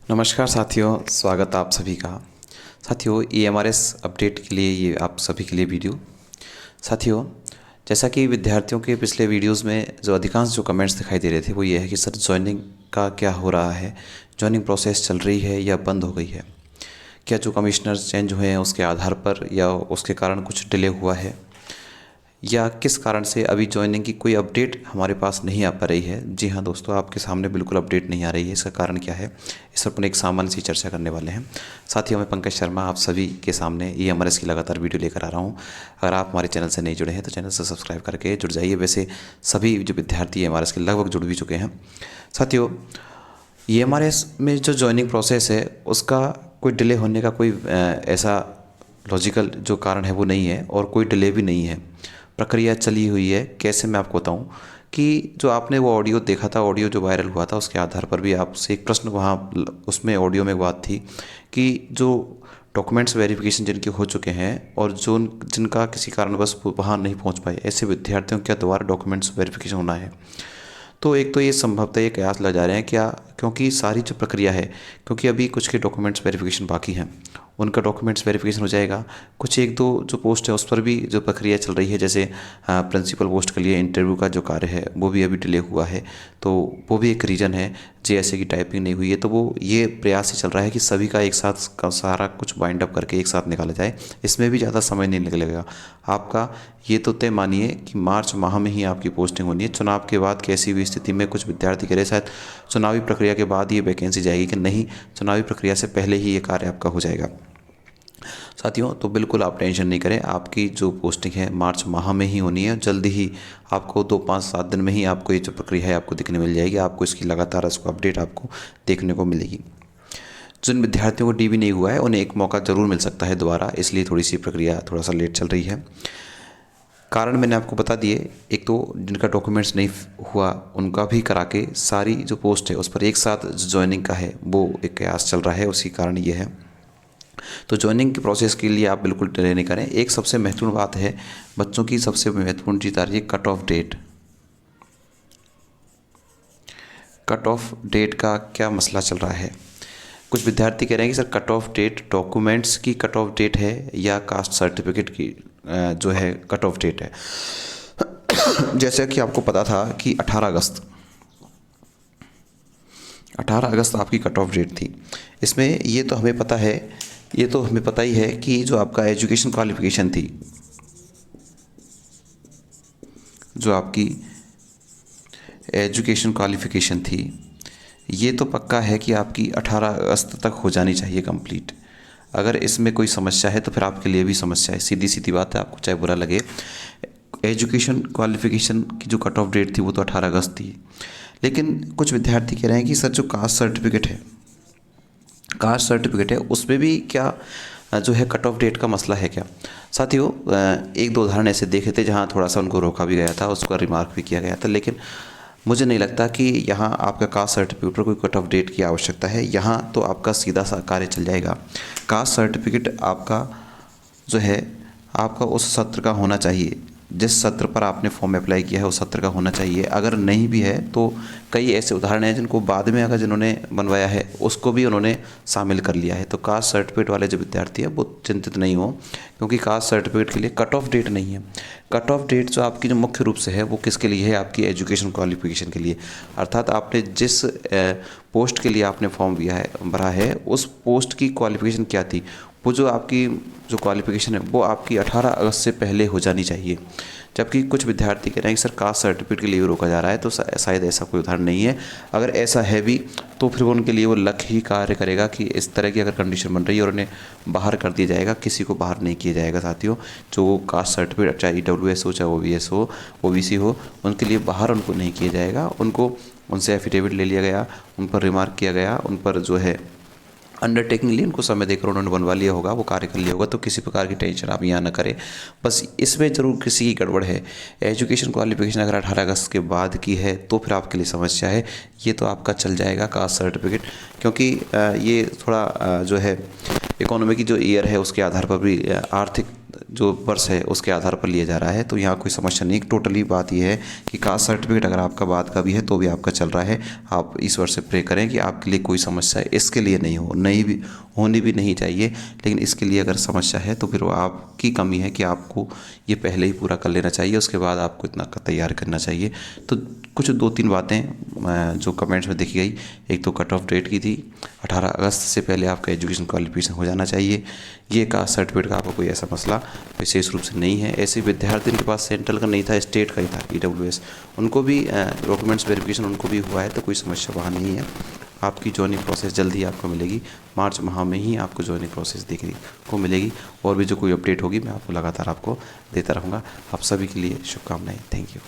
नमस्कार साथियों, स्वागत आप सभी का। साथियों, EMRS अपडेट के लिए ये आप सभी के लिए वीडियो। साथियों, जैसा कि विद्यार्थियों के पिछले वीडियोस में जो अधिकांश जो कमेंट्स दिखाई दे रहे थे वो ये है कि सर जॉइनिंग का क्या हो रहा है, जॉइनिंग प्रोसेस चल रही है या बंद हो गई है, क्या जो कमिश्नर्स चेंज हुए हैं उसके आधार पर या उसके कारण कुछ डिले हुआ है, या किस कारण से अभी ज्वाइनिंग की कोई अपडेट हमारे पास नहीं आ पा रही है। जी हाँ दोस्तों, आपके सामने बिल्कुल अपडेट नहीं आ रही है। इसका कारण क्या है, इस पर अपने एक सामान्य सी चर्चा करने वाले हैं। साथियों, मैं पंकज शर्मा आप सभी के सामने EMRS की लगातार वीडियो लेकर आ रहा हूँ। अगर आप हमारे चैनल से नहीं जुड़े हैं तो चैनल से सब्सक्राइब करके जुड़ जाइए। वैसे सभी जो विद्यार्थी EMRS के लगभग जुड़ भी चुके हैं। साथियों, EMRS में जो ज्वाइनिंग प्रोसेस है उसका कोई डिले होने का कोई ऐसा लॉजिकल जो कारण है वो नहीं है, और कोई डिले भी नहीं है। प्रक्रिया चली हुई है। कैसे, मैं आपको बताऊं कि जो आपने वो ऑडियो देखा था, ऑडियो जो वायरल हुआ था, उसके आधार पर भी आपसे एक प्रश्न वहाँ उसमें ऑडियो में एक बात थी कि जो डॉक्यूमेंट्स वेरिफिकेशन जिनके हो चुके हैं और जो जिनका किसी कारणवश वहाँ नहीं पहुँच पाए, ऐसे विद्यार्थियों का दोबारा डॉक्यूमेंट्स वेरिफिकेशन होना है। तो एक तो ये संभवतः ये कयास लगा जा रहे हैं क्या, क्योंकि सारी जो प्रक्रिया है, क्योंकि अभी कुछ के डॉक्यूमेंट्स वेरिफिकेशन बाकी हैं, उनका डॉक्यूमेंट्स वेरिफिकेशन हो जाएगा। कुछ एक दो जो पोस्ट है उस पर भी जो प्रक्रिया चल रही है, जैसे प्रिंसिपल पोस्ट के लिए इंटरव्यू का जो कार्य है वो भी अभी डिले हुआ है। तो वो भी एक रीज़न है। JSA की टाइपिंग नहीं हुई है, तो वो ये प्रयास ही चल रहा है कि सभी का एक साथ का सारा कुछ बाइंड अप करके एक साथ निकाला जाए। इसमें भी ज़्यादा समय नहीं लगेगा आपका। ये तो तय मानिए कि मार्च माह में ही आपकी पोस्टिंग होनी है। चुनाव के बाद कैसी भी स्थिति में कुछ विद्यार्थी कह रहे शायद चुनावी प्रक्रिया के बाद ये वैकेंसी जाएगी, कि नहीं, चुनावी प्रक्रिया से पहले ही ये कार्य आपका हो जाएगा। साथियों, तो बिल्कुल आप टेंशन नहीं करें, आपकी जो पोस्टिंग है मार्च माह में ही होनी है। जल्दी ही आपको 2-5-7 दिन में ही आपको ये जो प्रक्रिया है आपको दिखने मिल जाएगी। आपको इसकी लगातार इसको अपडेट आपको देखने को मिलेगी। जिन विद्यार्थियों को DB नहीं हुआ है उन्हें एक मौका ज़रूर मिल सकता है दोबारा, इसलिए थोड़ी सी प्रक्रिया थोड़ा सा लेट चल रही है। कारण मैंने आपको बता दिए। एक तो जिनका डॉक्यूमेंट्स नहीं हुआ उनका भी करा के सारी जो पोस्ट है उस पर एक साथ ज्वाइनिंग का है वो एक कयास चल रहा है, उसी कारण ये है। तो ज्वाइनिंग के प्रोसेस के लिए आप बिल्कुल डिले नहीं करें। एक सबसे महत्वपूर्ण बात है, बच्चों की सबसे महत्वपूर्ण चीज़ आ रही है cut off date. Cut off date का क्या मसला चल रहा है। कुछ विद्यार्थी कह रहे हैं कि sir cut off date documents की कट ऑफ डेट है या कास्ट सर्टिफिकेट की जो है कट ऑफ डेट है। जैसे कि आपको पता था कि 18 अगस्त आपकी कट ऑफ डेट थी। इसमें ये तो हमें पता है, ये तो हमें पता ही है कि जो आपका एजुकेशन क्वालिफिकेशन थी, जो आपकी एजुकेशन क्वालिफिकेशन थी, ये तो पक्का है कि आपकी 18 अगस्त तक हो जानी चाहिए कंप्लीट। अगर इसमें कोई समस्या है तो फिर आपके लिए भी समस्या है, सीधी सीधी बात है, आपको चाहे बुरा लगे। एजुकेशन क्वालिफिकेशन की जो कट ऑफ डेट थी वो तो 18 अगस्त थी, लेकिन कुछ विद्यार्थी कह रहे हैं कि सर जो कास्ट सर्टिफिकेट है उसमें भी क्या जो है कट ऑफ डेट का मसला है क्या। साथियों, एक दो उदाहरण ऐसे देखे थे जहाँ थोड़ा सा उनको रोका भी गया था, उसका रिमार्क भी किया गया था, लेकिन मुझे नहीं लगता कि यहाँ आपका कास्ट सर्टिफिकेट पर कोई कट ऑफ डेट की आवश्यकता है। यहाँ तो आपका सीधा सा कार्य चल जाएगा। कास्ट सर्टिफिकेट आपका जो है आपका उस सत्र का होना चाहिए, जिस सत्र पर आपने फॉर्म अप्लाई किया है उस सत्र का होना चाहिए। अगर नहीं भी है तो कई ऐसे उदाहरण हैं जिनको बाद में अगर जिन्होंने बनवाया है उसको भी उन्होंने शामिल कर लिया है। तो कास्ट सर्टिफिकेट वाले जो विद्यार्थी हैं वो चिंतित नहीं हो, क्योंकि कास्ट सर्टिफिकेट के लिए कट ऑफ डेट नहीं है। कट ऑफ डेट जो आपकी जो मुख्य रूप से है वो किसके लिए है, आपकी एजुकेशन क्वालिफिकेशन के लिए। अर्थात आपने जिस पोस्ट के लिए आपने फॉर्म भरा है उस पोस्ट की क्वालिफिकेशन क्या थी, वो जो आपकी जो क्वालिफिकेशन है वो आपकी 18 अगस्त से पहले हो जानी चाहिए। जबकि कुछ विद्यार्थी कह रहे हैं कि सर कास्ट सर्टिफिकेट के लिए रोका जा रहा है, तो शायद ऐसा कोई उदाहरण नहीं है। अगर ऐसा है भी तो फिर उनके लिए वो लक्ष्य ही कार्य करेगा कि इस तरह की अगर कंडीशन बन रही है और उन्हें बाहर कर दिया जाएगा, किसी को बाहर नहीं किया जाएगा। साथियों, जो कास्ट सर्टिफिकेट चाहे EWS हो चाहे OBS हो OBC हो, उनके लिए बाहर उनको नहीं किया जाएगा। उनको उनसे एफिडेविट ले लिया गया, उन पर रिमार्क किया गया, उन पर जो है अंडरटेकिंग लिए उनको समय देकर उन्होंने बनवा लिया होगा, वो कार्य कर लिया होगा। तो किसी प्रकार की टेंशन आप यहाँ ना करें। बस इसमें ज़रूर किसी की गड़बड़ है। एजुकेशन क्वालिफिकेशन अगर 18 अगस्त के बाद की है तो फिर आपके लिए समस्या है। ये तो आपका चल जाएगा कास्ट सर्टिफिकेट, क्योंकि ये थोड़ा जो है इकोनॉमी की जो ईयर है उसके आधार पर भी आर्थिक जो वर्ष है उसके आधार पर लिया जा रहा है, तो यहाँ कोई समस्या नहीं। टोटली बात यह है कि कास्ट सर्टिफिकेट अगर आपका बाद का भी है तो भी आपका चल रहा है। आप ईश्वर से प्रे करें कि आपके लिए कोई समस्या इसके लिए नहीं हो, नहीं भी होनी भी नहीं चाहिए। लेकिन इसके लिए अगर समस्या है तो फिर वो आपकी कमी है कि आपको ये पहले ही पूरा कर लेना चाहिए, उसके बाद आपको इतना तैयार करना चाहिए। तो कुछ 2-3 बातें जो कमेंट्स में देखी गई, एक तो कट ऑफ डेट की थी, 18 अगस्त से पहले आपका एजुकेशन क्वालिफिकेशन हो जाना चाहिए। ये कास्ट सर्टिफिकेट का आपको कोई ऐसा मसला विशेष रूप से नहीं है। ऐसे विद्यार्थी के पास सेंट्रल का नहीं था, स्टेट का ही था, EWS, उनको भी डॉक्यूमेंट्स वेरिफिकेशन उनको भी हुआ है, तो कोई समस्या वहाँ नहीं है। आपकी जॉइनिंग प्रोसेस जल्दी आपको मिलेगी, मार्च माह में ही आपको जॉइनिंग प्रोसेस देखने को मिलेगी। और भी जो कोई अपडेट होगी मैं आपको लगातार आपको देता रहूँगा। आप सभी के लिए शुभकामनाएं। Thank you.